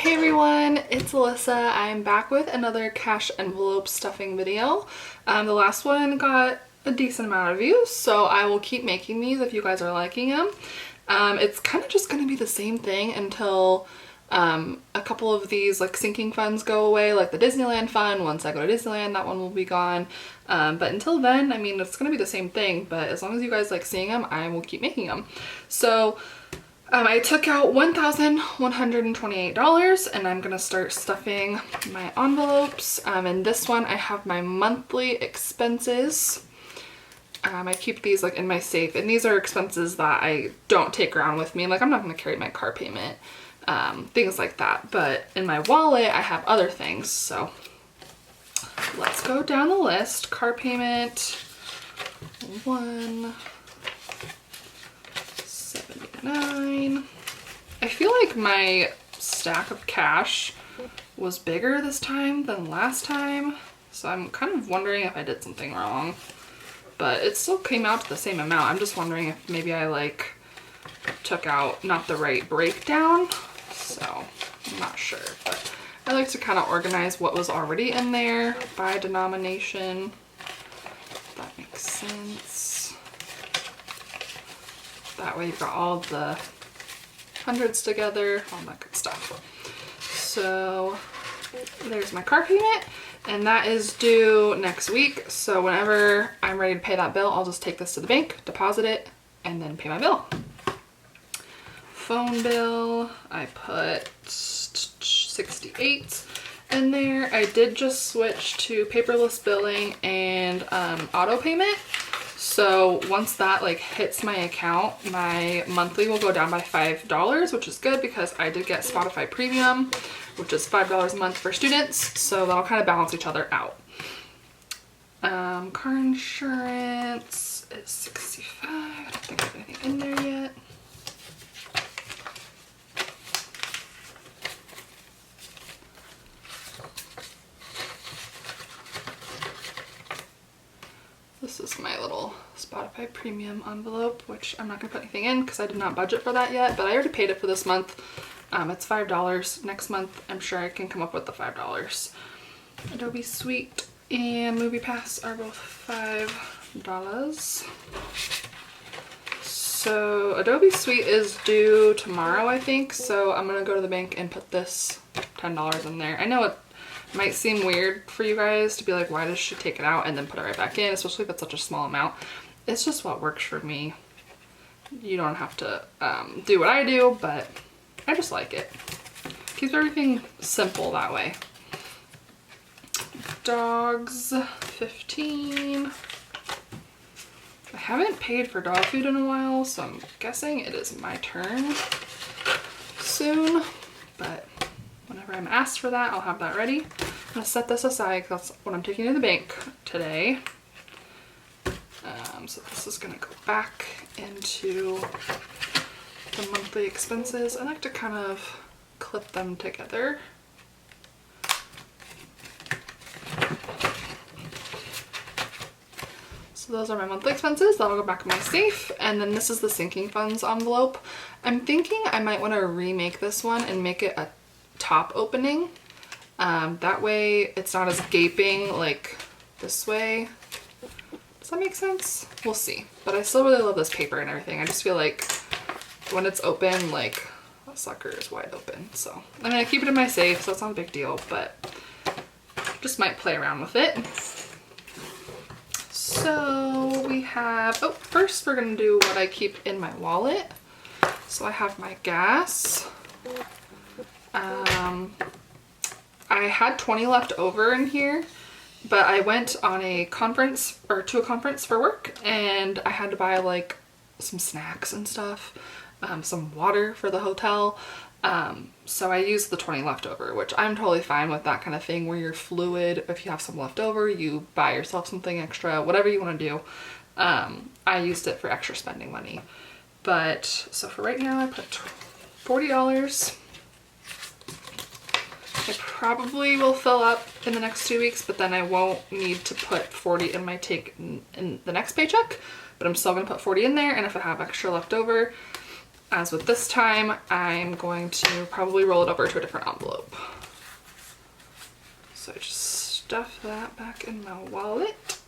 Hey everyone, it's Alyssa. I'm back with another cash envelope stuffing video. The last one got a decent amount of views, so I will keep making these if you guys are liking them. It's kind of just going to be the same thing until a couple of these like sinking funds go away, like the Disneyland fund. Once I go to Disneyland, that one will be gone. But until then, I mean, it's going to be the same thing, but as long as you guys like seeing them, I will keep making them. So I took out $1,128 and I'm gonna start stuffing my envelopes. In this one I have my monthly expenses. I keep these like in my safe, and these are expenses that I don't take around with me. Like, I'm not gonna carry my car payment, things like that. But in my wallet I have other things. So let's go down the list. Car payment, $179. I feel like my stack of cash was bigger this time than last time, so I'm kind of wondering if I did something wrong, but it still came out to the same amount. I'm just wondering if maybe I like took out not the right breakdown, so I'm not sure. But I like to kind of organize what was already in there by denomination, if that makes sense. That way you've got all the hundreds together, all that good stuff. So there's my car payment, and that is due next week. So whenever I'm ready to pay that bill, I'll just take this to the bank, deposit it, and then pay my bill. Phone bill, I put 68 in there. I did just switch to paperless billing and auto payment. So once that like hits my account, my monthly will go down by $5, which is good because I did get Spotify Premium, which is $5 a month for students. So that'll kind of balance each other out. Car insurance is $65. I don't think I have anything in there yet. This is my little Spotify Premium envelope, which I'm not going to put anything in because I did not budget for that yet, but I already paid it for this month. It's $5. Next month, I'm sure I can come up with the $5. Adobe Suite and Movie Pass are both $5. So Adobe Suite is due tomorrow, I think, so I'm going to go to the bank and put this $10 in there. I know it might seem weird for you guys to be like, why does she take it out and then put it right back in, especially if it's such a small amount. It's just what works for me. You don't have to do what I do, but I just like it. Keeps everything simple that way. Dogs, 15. I haven't paid for dog food in a while, so I'm guessing it is my turn soon, but whenever I'm asked for that, I'll have that ready. I'm gonna set this aside because that's what I'm taking to the bank today. So this is gonna go back into the monthly expenses. I like to kind of clip them together. So those are my monthly expenses. That'll go back in my safe. And then this is the sinking funds envelope. I'm thinking I might want to remake this one and make it a top opening. That way it's not as gaping like this way. Does that make sense? We'll see. But I still really love this paper and everything. I just feel like when it's open, like, that sucker is wide open. So I'm gonna keep it in my safe, so it's not a big deal, but just might play around with it. So we have, oh, first we're gonna do what I keep in my wallet. So I have my gas. I had 20 left over in here, but I went on a conference, or to a conference for work, and I had to buy like some snacks and stuff, some water for the hotel. So I used the 20 left over, which I'm totally fine with that kind of thing where you're fluid. If you have some left over, you buy yourself something extra, whatever you want to do. I used it for extra spending money. But so for right now, I put $40. I probably will fill up in the next 2 weeks, but then I won't need to put 40 in my take in the next paycheck, but I'm still gonna put 40 in there. And if I have extra left over, As with this time, I'm going to probably roll it over to a different envelope. So I just stuff that back in my wallet.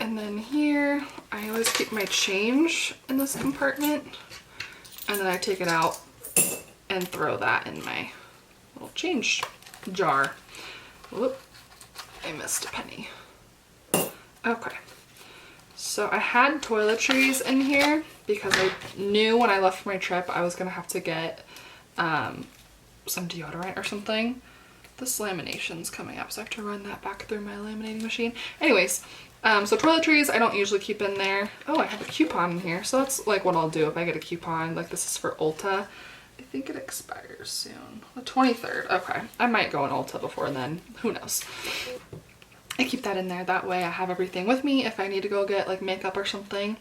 And then here, I always keep my change in this compartment. And then I take it out and throw that in my little change jar. Whoop, I missed a penny. Okay. So I had toiletries in here because I knew when I left for my trip I was gonna have to get some deodorant or something. This lamination's coming up, so I have to run that back through my laminating machine. Anyways, so toiletries I don't usually keep in there. Oh, I have a coupon in here, so that's like what I'll do if I get a coupon. Like this is for Ulta. I think it expires soon. The 23rd. Okay, I might go in Ulta before then. Who knows? I keep that in there. That way I have everything with me if I need to go get like makeup or something.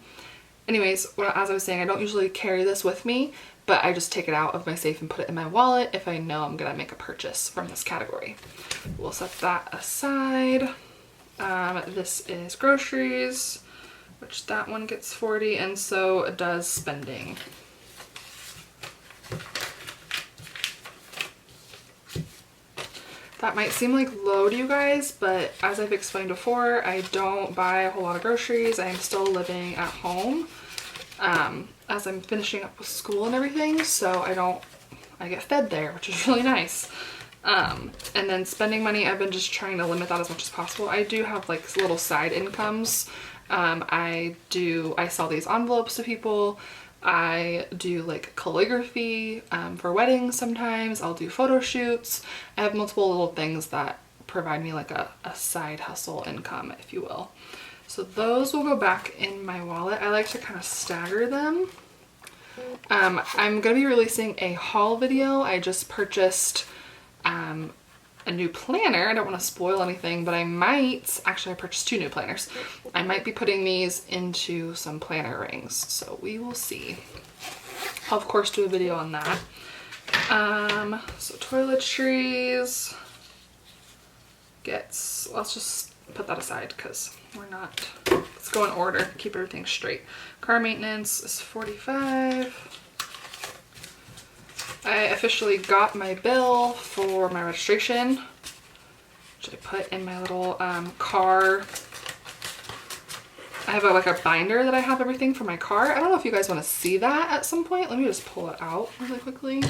Anyways, as I was saying, I don't usually carry this with me, but I just take it out of my safe and put it in my wallet if I know I'm gonna make a purchase from this category. We'll set that aside. This is groceries, which that one gets 40, and so does spending. That might seem like low to you guys, but as I've explained before, I don't buy a whole lot of groceries. I am still living at home as I'm finishing up with school and everything, so I get fed there, which is really nice. And then spending money, I've been just trying to limit that as much as possible. I do have like little side incomes. I sell these envelopes to people. I do like calligraphy for weddings sometimes. I'll do photo shoots. I have multiple little things that provide me like a side hustle income, if you will. So those will go back in my wallet. I like to kind of stagger them. I'm going to be releasing a haul video. I just purchased a new planner. I don't want to spoil anything, but I purchased 2 new planners. I might be putting these into some planner rings, so we will see. I'll of course do a video on that. So toiletries let's just put that aside because let's go in order, keep everything straight. Car maintenance is 45. I officially got my bill for my registration, which I put in my little car. I have like a binder that I have everything for my car. I don't know if you guys want to see that at some point. Let me just pull it out really quickly.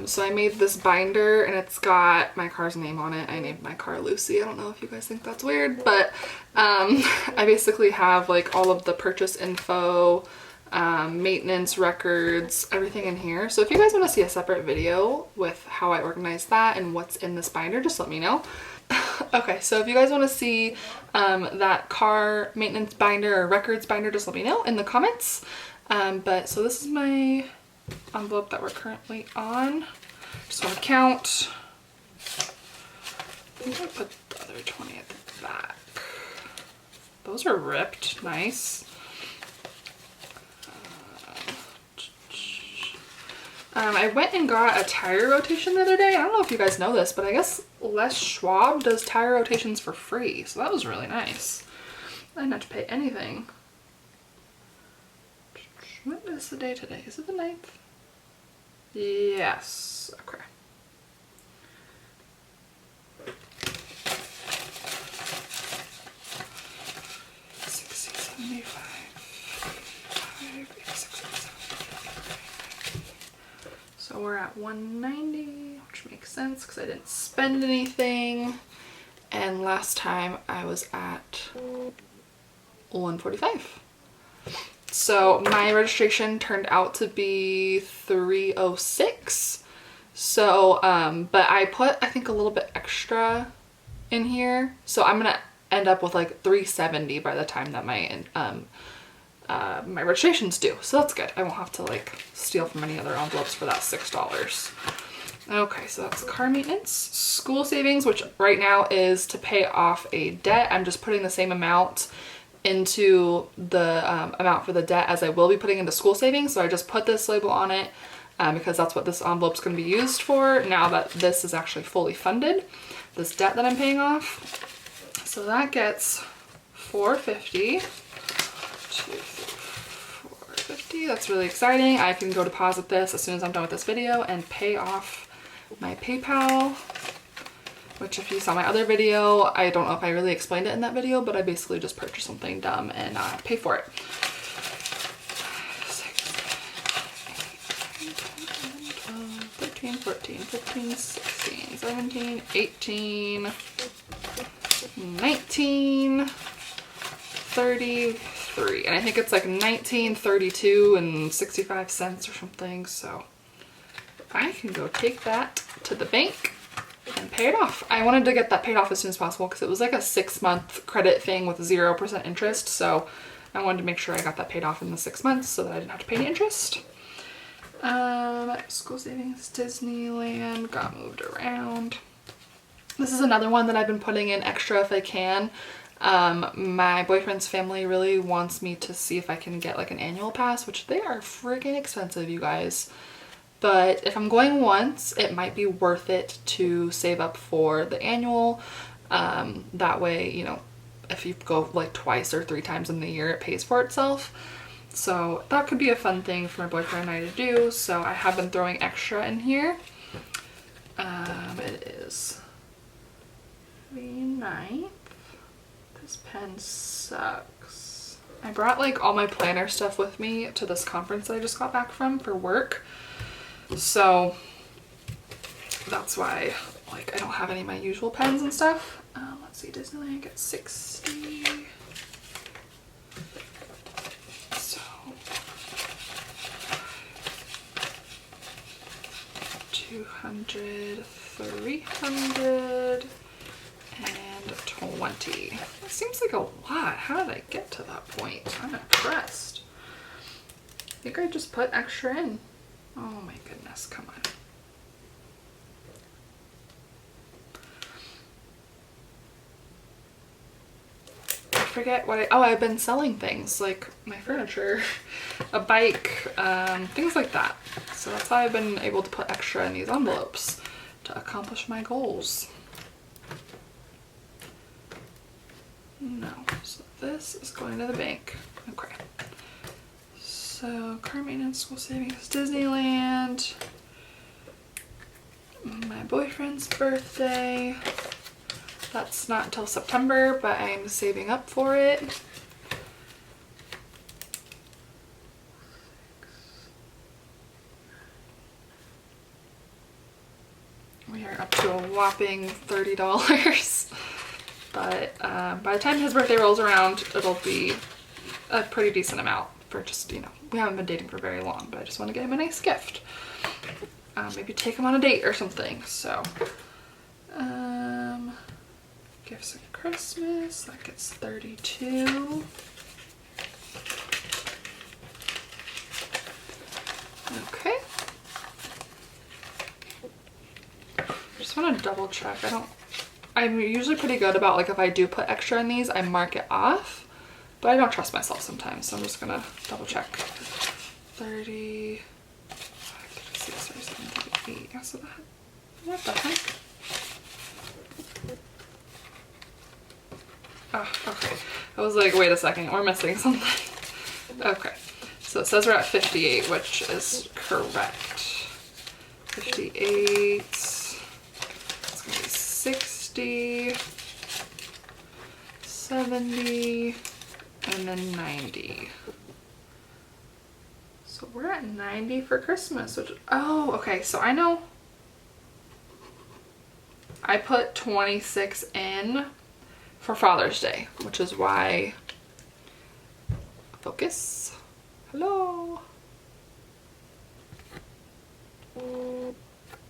So I made this binder and it's got my car's name on it. I named my car Lucy. I don't know if you guys think that's weird, but I basically have like all of the purchase info, maintenance records, everything in here. So if you guys want to see a separate video with how I organize that and what's in this binder, just let me know. Okay, so if you guys want to see that car maintenance binder or records binder, just let me know in the comments. So this is my envelope that we're currently on. Just want to count. I think I put the other 20 at the back. Those are ripped. Nice. I went and got a tire rotation the other day. I don't know if you guys know this, but I guess Les Schwab does tire rotations for free. So that was really nice. I didn't have to pay anything. What is the day today? Is it the 9th? Yes. Okay. So we're at 190, which makes sense because I didn't spend anything. And last time I was at 145. So my registration turned out to be 306. So, but I put, I think, a little bit extra in here. So I'm going to end up with like 370 by the time that my my registration's due. So that's good. I won't have to like steal from any other envelopes for that $6. Okay, so that's car maintenance. School savings, which right now is to pay off a debt. I'm just putting the same amount into the amount for the debt as I will be putting into school savings. So I just put this label on it because that's what this envelope's going to be used for now that this is actually fully funded, this debt that I'm paying off. So that gets $450. $450. That's really exciting. I can go deposit this as soon as I'm done with this video and pay off my PayPal, which if you saw my other video, I don't know if I really explained it in that video, but I basically just purchased something dumb and pay for it. 13, 14, 15, 16, 17, 18, 19, 33, and I think it's like 19.32 and 65 cents or something. So I can go take that to the bank and pay it off. I wanted to get that paid off as soon as possible because it was like a 6-month credit thing with 0% interest. So I wanted to make sure I got that paid off in the 6 months so that I didn't have to pay any interest. School savings, Disneyland, got moved around. This is another one that I've been putting in extra if I can. My boyfriend's family really wants me to see if I can get like an annual pass, which they are freaking expensive, you guys. But if I'm going once, it might be worth it to save up for the annual. That way, you know, if you go like twice or 3 times in the year, it pays for itself. So that could be a fun thing for my boyfriend and I to do. So I have been throwing extra in here. It is the 9th. This pen sucks. I brought like all my planner stuff with me to this conference that I just got back from for work. So that's why like I don't have any of my usual pens and stuff. Let's see, Disneyland gets 60. So 200, 300, and 20. That seems like a lot. How did I get to that point? I'm impressed. I think I just put extra in. Oh my goodness, come on. I forget what I've been selling things like my furniture, a bike, things like that. So that's how I've been able to put extra in these envelopes to accomplish my goals. No, so this is going to the bank. Okay. So car maintenance, school savings, Disneyland, my boyfriend's birthday. That's not until September, but I'm saving up for it. We are up to a whopping $30. But by the time his birthday rolls around, it'll be a pretty decent amount for just, you know, we haven't been dating for very long, but I just want to get him a nice gift. Maybe take him on a date or something. So, gifts at Christmas, that gets 32. Okay. Just want to double check. I'm usually pretty good about like if I do put extra in these, I mark it off, but I don't trust myself sometimes, so I'm just gonna double check. 30, 36, 37, 38. Yeah, so that, what the heck? Oh, okay. I was like, wait a second, we're missing something. Okay, so it says we're at 58, which is correct. 58, it's gonna be 60, 70, and then 90. So we're at 90 for Christmas, which, oh, okay, so I know I put 26 in for Father's Day, which is why, focus, hello.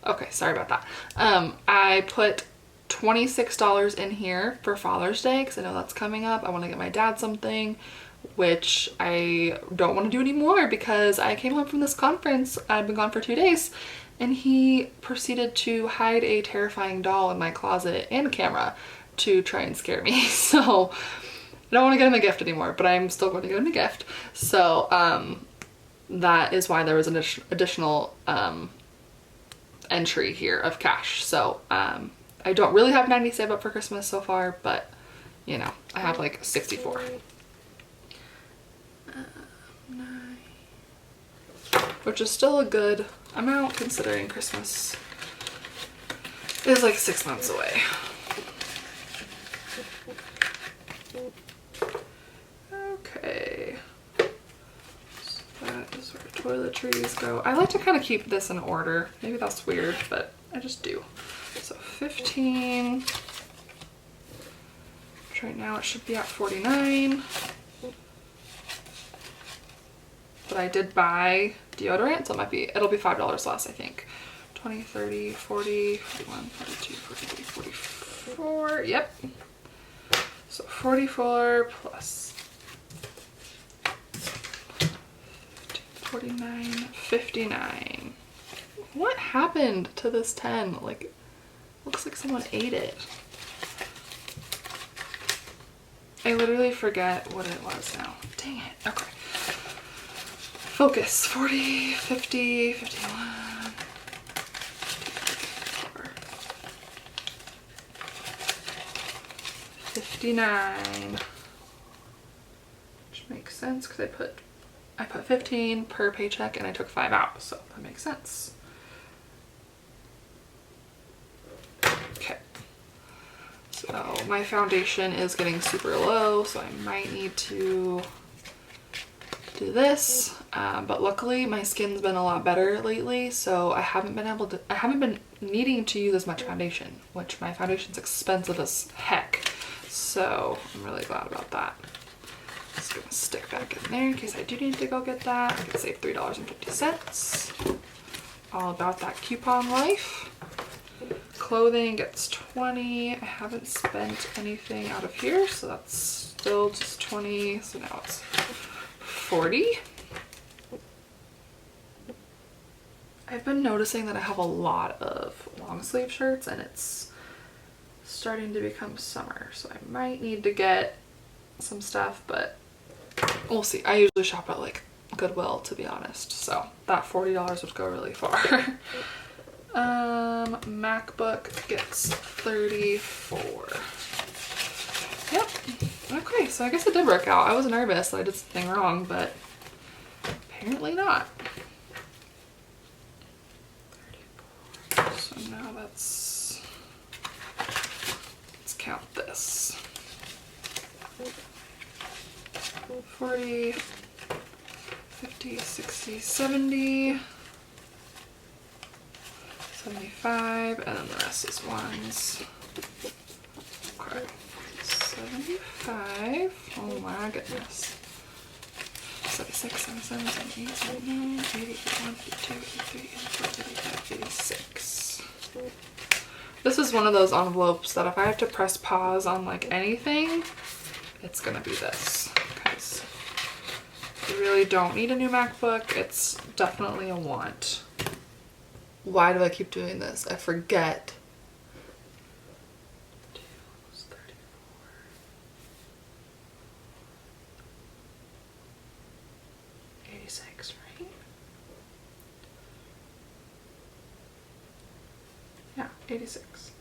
Okay, sorry about that. I put $26 in here for Father's Day because I know that's coming up. I want to get my dad something, which I don't want to do anymore because I came home from this conference. I've been gone for 2 days and he proceeded to hide a terrifying doll in my closet and a camera to try and scare me. So I don't want to get him a gift anymore, but I'm still going to get him a gift. So that is why there was an additional entry here of cash. So I don't really have 90 saved up for Christmas so far, but you know, I have like 64. which is still a good amount considering Christmas is like 6 months away. Okay, so that is where toiletries go. I like to kind of keep this in order. Maybe that's weird, but I just do. So 15, which right now it should be at 49. But I did buy deodorant, so it'll be $5 less, I think. 20, 30, 40, 41, 42, 43, 44. Yep. So 44 plus 49, 59. What happened to this 10? Like, looks like someone ate it. I literally forget what it was now. Dang it. Okay. Focus. 40, 50, 51, 54, 59. Which makes sense because I put 15 per paycheck and I took 5 out, so that makes sense. Okay. So my foundation is getting super low, so I might need to do this, but luckily my skin's been a lot better lately, so I haven't been needing to use as much foundation, which my foundation's expensive as heck, so I'm really glad about that. Just gonna stick back in there in case I do need to go get that. I can save $3.50. All about that coupon life. Clothing gets 20. I haven't spent anything out of here, so that's still just 20, so now it's 40. I've been noticing that I have a lot of long sleeve shirts and it's starting to become summer, so I might need to get some stuff, but we'll see. I usually shop at like Goodwill, to be honest, so that $40 would go really far. MacBook gets 34. Yep. Okay, so I guess it did work out. I was nervous that I did something wrong, but apparently not. 34. So now let's count this. 40, 50, 60, 70, 75, and then the rest is ones. Okay. 75. Oh my goodness. 76, 77, 78, 79, 80, 81, 82, 83, 84, 85, 86. This is one of those envelopes that if I have to press pause on like anything, it's gonna be this. Because you really don't need a new MacBook. It's definitely a want. Why do I keep doing this? I forget. 86, right? Yeah, 86.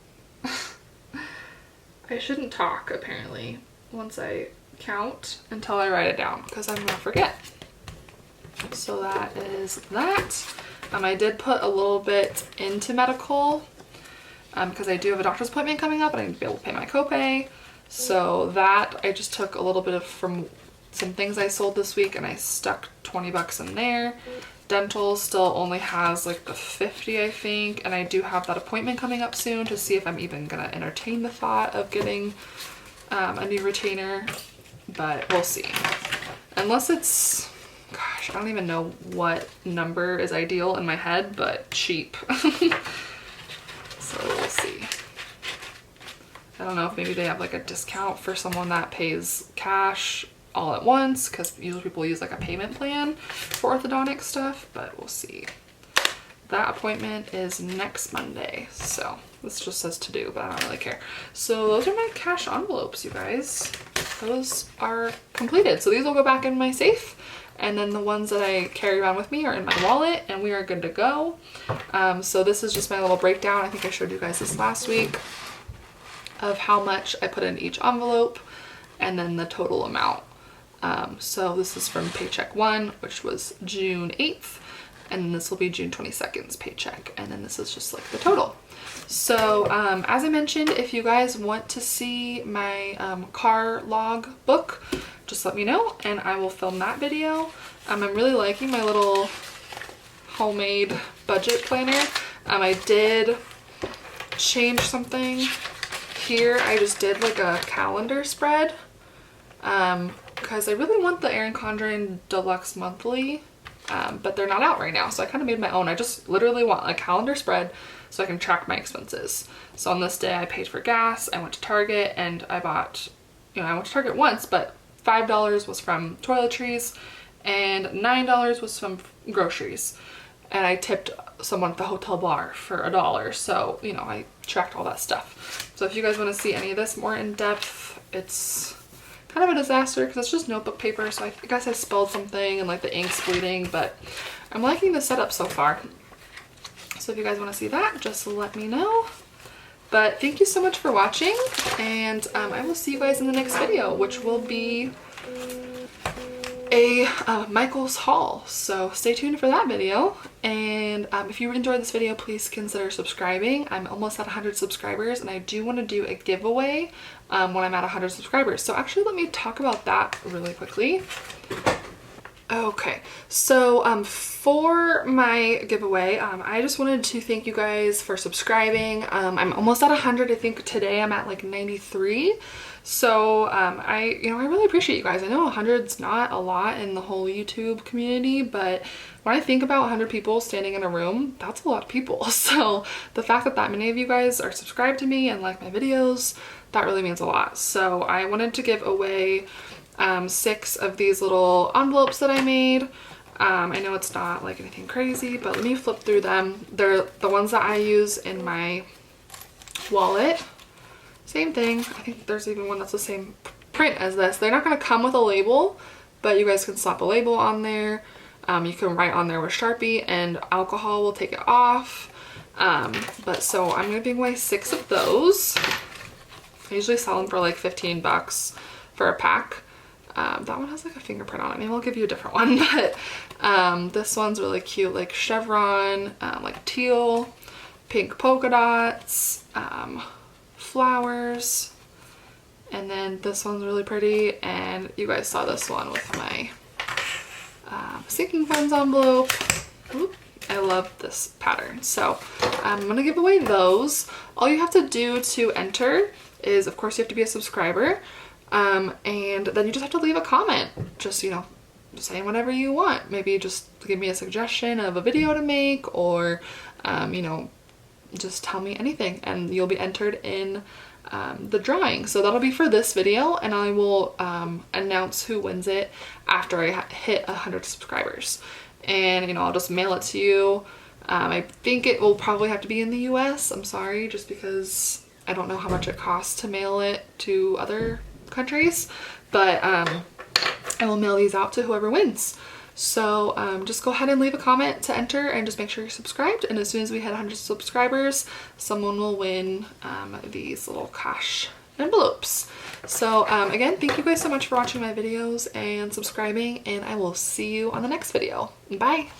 I shouldn't talk, apparently, once I count until I write it down, because I'm gonna forget. So that is that. I did put a little bit into medical because I do have a doctor's appointment coming up and I need to be able to pay my copay. So that I just took a little bit of from some things I sold this week and I stuck 20 bucks in there. Dental still only has like the 50, I think, and I do have that appointment coming up soon to see if I'm even gonna entertain the thought of getting a new retainer, but we'll see. Unless it's, gosh, I don't even know what number is ideal in my head, but cheap. So we'll see. I don't know if maybe they have like a discount for someone that pays cash all at once, because usually people use like a payment plan for orthodontic stuff, but we'll see. That appointment is next Monday, so this just says to do, but I don't really care. So those are my cash envelopes, you guys. Those are completed. So these will go back in my safe, and then the ones that I carry around with me are in my wallet, and we are good to go. So this is just my little breakdown. I think I showed you guys this last week of how much I put in each envelope and then the total amount. So this is from paycheck 1, which was June 8th, and then this will be June 22nd's paycheck, and then this is just like the total. So as I mentioned, if you guys want to see my car log book, just let me know and I will film that video. I'm really liking my little homemade budget planner. I did change something here. I just did like a calendar spread because I really want the Erin Condren Deluxe Monthly, but they're not out right now, so I kind of made my own. I just literally want a calendar spread so I can track my expenses. So on this day I paid for gas, I went to Target, and I bought, I went to Target once, but $5 was from toiletries and $9 was from groceries. And I tipped someone at the hotel bar for $1. So, I tracked all that stuff. So if you guys want to see any of this more in depth, it's kind of a disaster because it's just notebook paper. So I guess I spilled something and like the ink's bleeding, but I'm liking the setup so far. So if you guys want to see that, just let me know. But thank you so much for watching, and I will see you guys in the next video, which will be a Michael's haul. So stay tuned for that video. And if you enjoyed this video, please consider subscribing. I'm almost at 100 subscribers, and I do want to do a giveaway when I'm at 100 subscribers. So actually, let me talk about that really quickly. Okay, so for my giveaway, I just wanted to thank you guys for subscribing. I'm almost at 100. I think today I'm at like 93. So I really appreciate you guys. I know 100's not a lot in the whole YouTube community, but when I think about 100 people standing in a room, that's a lot of people. So the fact that many of you guys are subscribed to me and like my videos, that really means a lot. So I wanted to give away 6 of these little envelopes that I made. I know it's not like anything crazy, but let me flip through them. They're the ones that I use in my wallet. Same thing. I think there's even one that's the same print as this. They're not going to come with a label, but you guys can slap a label on there. You can write on there with Sharpie, and alcohol will take it off. But so I'm going to give away 6 of those. I usually sell them for like 15 bucks for a pack. That one has like a fingerprint on it. Maybe I'll give you a different one, but this one's really cute, like chevron, like teal, pink polka dots, flowers, and then this one's really pretty, and you guys saw this one with my sinking funds envelope. Oop, I love this pattern. So I'm gonna give away those. All you have to do to enter is, of course, you have to be a subscriber. And then you just have to leave a comment, just, saying whatever you want. Maybe just give me a suggestion of a video to make, or, just tell me anything, and you'll be entered in the drawing. So that'll be for this video, and I will announce who wins it after I hit 100 subscribers. And, I'll just mail it to you. I think it will probably have to be in the US. I'm sorry, just because I don't know how much it costs to mail it to other countries, but I will mail these out to whoever wins. So just go ahead and leave a comment to enter, and just make sure you're subscribed, and as soon as we hit 100 subscribers, someone will win these little cash envelopes. So again, thank you guys so much for watching my videos and subscribing, and I will see you on the next video. Bye.